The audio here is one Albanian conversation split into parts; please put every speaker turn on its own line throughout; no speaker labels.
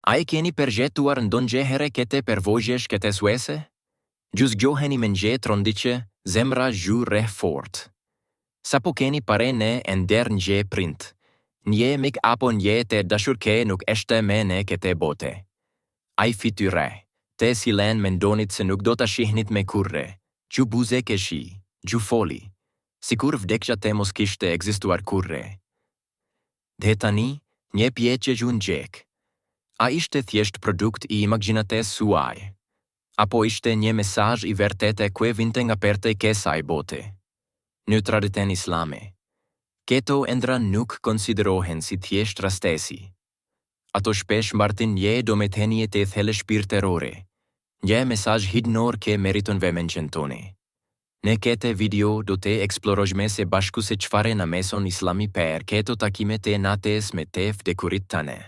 A e keni përgjetuar ndonjë herë këtë përvojësh këtë suese? Gjus gjoheni me nje trondiqe, zemra zhu re fort. Sa po keni pare ne ender nje print. Nje mik apo nje te dashurke nuk eshte me ne këtë bote. Ai fityre, te silen mendonit se nuk do ta shihnit me kurre. Gju buze keshi, gju foli. Sikur vdekja te mos kishte ekzistuar kurre. Dhe tani, nje pjeqe gju njek. A ishte thjesht produkt I imagjinates suaj? Apo ishte një mesazh I vërtetë që vinte nga pertë e kësaj bote? Në traditën islame, këto ëndra nuk konsiderohen si thjesht rastesi. Ato shpesh mbartin një domethënie të thellë shpirtërore, një mesazh hidnor që meriton vëmendjen tonë. Në këtë video do të eksplorojmë së bashku se çfarë na mëson Islami për këto takime të natës me të vdekurit tanë.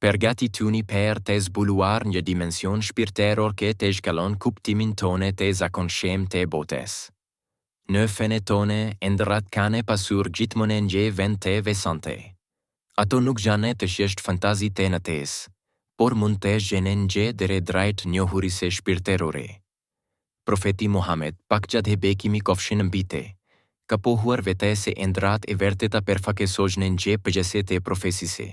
Përgatituni për të zbuluar një dimension shpirtëror që të shkallon kuptimin tonë të zakonshëm të botës. Në fenë tonë, ëndrat kanë pasur gjithmonë një vend të veçantë. Ato nuk janë të thjesht fantazi të natës, por mund të jenë një deri drejt njohurisë shpirtërore. Profeti Muhammed, pak gjatë hebekimi kofshin mbite, ka pohuar vetë se ëndrat e vërteta përfaqësojnë një përgjithësi të profecisë.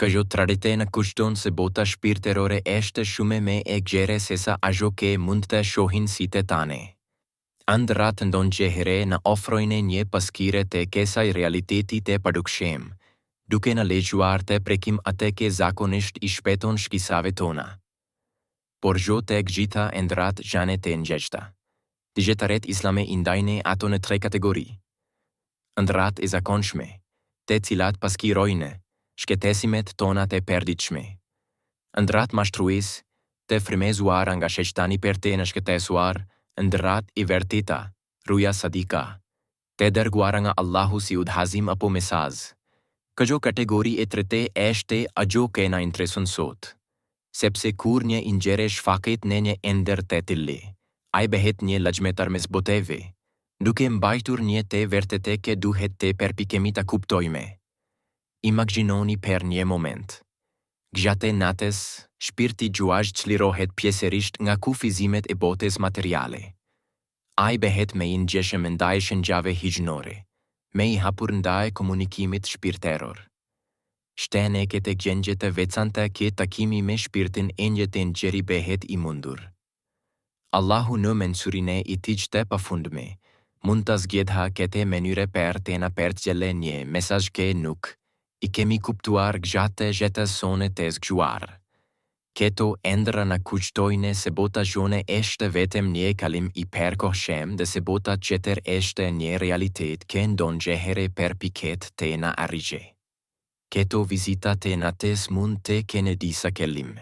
Kjo traditë na kushton se bota shpirtërore është shumë më e gjerë se sa ajo që mund të shohin sytë tanë. Ëndrat ndonjë herë na ofrojnë një pasqyrë të kësaj realiteti të padukshëm, duke na lejuar të prekim atë që zakonisht I shpëton shkisave tona. Por jo të gjitha ëndrat janë të ngjeshta. Dietaret islame I ndajnë ato në 3 kategori. Ëndrat e zakonshme, të cilat pasqyrojnë shkëtesimet tona të përditshme. Ëndrat mashtrues, të frymëzuar nga shejtani për të na shkëtesuar, ëndrat I vërteta, ruja sadika, të dërguara nga Allahu si udhëzim apo mesazh. Kjo kategori e tretë është ajo që na intereson sot. Sepse kur një injere shfaqet në një ender të tillë, ai bëhet një lëgjmetar mes botëve, duke mbajtur një të vërtetë që duhet të përpiqemi ta kuptojmë. Imagjinoni për një moment. Gjatë natës, shpirti juaj çlirohet pjesërisht nga kufizimet e botës materiale. Ai bëhet me I ngjeshëm ndaj shënjave hijnore, me I hapur ndaj komunikimit shpirtëror. Shtene këtë gjendje të veçanta që takimi me shpirtin e një të ngjeri bëhet I mundur. Allahu në mensurinë I tij të pafundme, mund të zgjedha këtë mënyrë për të na përcjellë një mesazh që nuk I kemi kuptuar gjatë jetës sonë të zgjuar. Këto ëndra na kujtojnë se bota jone është vetëm një kalim I përkohshëm dhe se bota tjetër është një realitet që ndonjë herë përpiqet të na arrijë. Këto vizita të natës mund të kenë disa qëllim.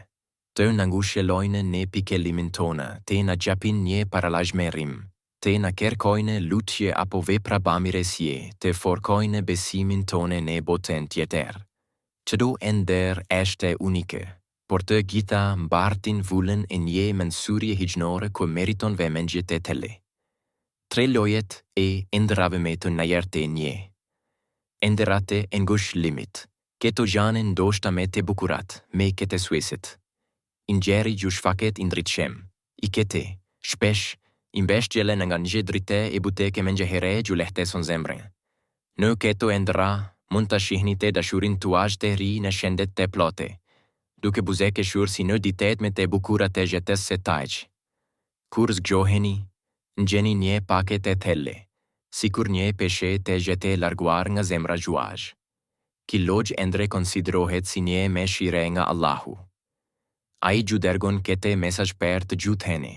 Të na ngushëllojnë në pikëllimin tonë, të na japin një paralajmërim, të na kërkojnë lutje apo vepra bamirësie, të forkojnë besimin tonë në botën tjetër. Çdo ender është unike, por të gjitha mbartin vullën e një mensurie hijnore që meriton vëmendje të thellë. 3 llojet e endrave me të najertë një. Enderate e ngushëllimit. Këto janë ndoshta me të bukurat, me këtë suesit. Injeri ju shfaqet I ndritshëm. I këtë, shpesh, I mbështjellën nga një drite e buteke me një herë ju lehtëson zemrën. Në këto endra, mund të shihni të dashurin tuaj të ri në shëndet të plote, duke buzeke shur si në ditet me të bukurat të jetës së tajq. Kur zgjoheni, ngjeni një paket të thellë, sikur një peshe të jetë larguar nga zemra juaj. Ky logj endre konsiderohet si një mëshire nga Allahu. Ai ju dërgon këtë mesazh për të gjithëni.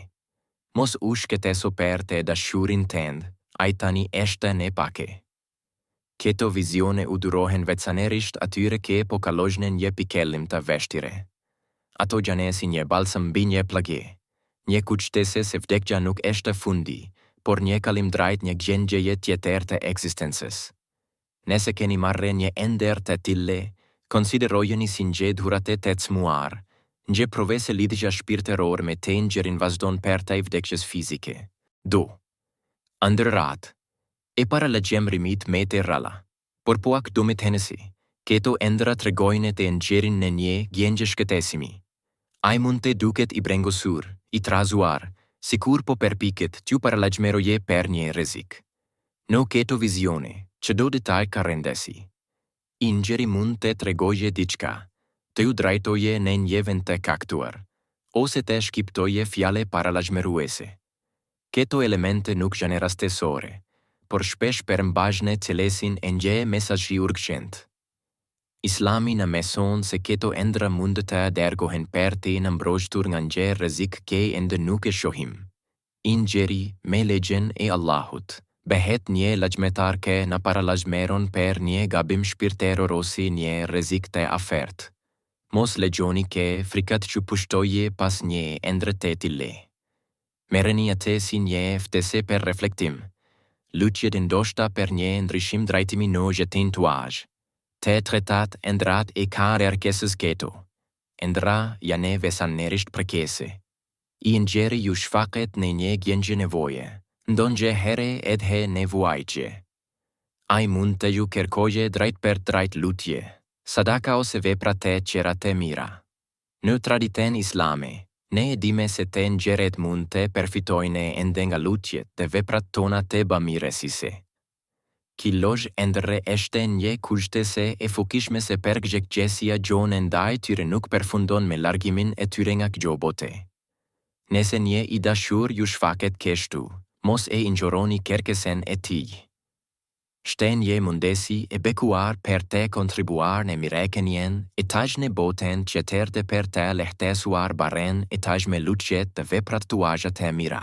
Mos u shkëteso për të dashurin tënd, ai tani është në pake. Këto vizione u durohen veçanërisht atyre që po kalojnë një pikëllim të vështirë. Ato janë si një balsam mbi një plagë, një kujtese se vdekja nuk është fundi, por një kalim drejt një gjendjeje tjetër të ekzistencës. Nëse keni marrë një ender të tillë, konsiderojeni si një dhuratë të çmuar, një provese lidhja shpirtëror me të ngjërin vazhdon për të vdekjes fizike. 2. Ëndrat. E para lëgjem rimit me të ralla, por po ak do me të henësi, Keto ëndra tregojnë të nxjerrin në një gjendje shkëtesimi. Ai mund të duket I brengosur, I trazuar, sikur po përpiqet t'ju paralajmëroje për një rrezik. Në keto vizione, çdo detaj ka rëndësi. Ingjeri mund të tregojë diçka, të ju drejtoje në një vend të caktuar, ose të shkiptoje fjale paralajmëruese. Keto elemente nuk janë rastësore, por shpesh përmbajnë celesin e një mesazhi urgjent. Islami në mëson se keto ëndra mund të dërgohen për të në mbrojtur nga një rrezik që ende nuk e shohim. Ingjeri me legjen e Allahut bëhet një lajmëtar që na paralajmëron për një gabim shpirtëror ose një rrezik të afert. Mos lexoni që frikat që pushtoje pas një ëndre të tillë. Merreni atë si një ftesë për reflektim. Luçjet ndoshta për një ndryshim drejtimi në jetin tuaj. Të tretat ëndrat e ka rërkesës keto. Ëndra janë veçanërisht prekese. Ingjeri ju shfaqet në një gjendje nevoje, ndonjëherë edhe nevojëje. Ai mund të ju kërkojë drejt për drejt lutje, sadaka ose vepra të qera të mira. Në traditën islame, ne e dimë se të njerëzit mund të përfitojnë ende nga lutjet dhe veprat tona të bamirësisë. Ki loj ëndre është një kushtese e fuqishme se përgjigjesia gjonë ndaj tyre nuk përfundon me largimin e tyre nga kjo bote. Nëse një I dashur ju shfaqet kështu, mos e injoroni kërkesën e tij. Shtenje mundesi e bekuar për të kontribuar në mirëqenien e taj në botën që tërte për të lehtësuar baren e taj me lutjet të veprat tuaja të mira.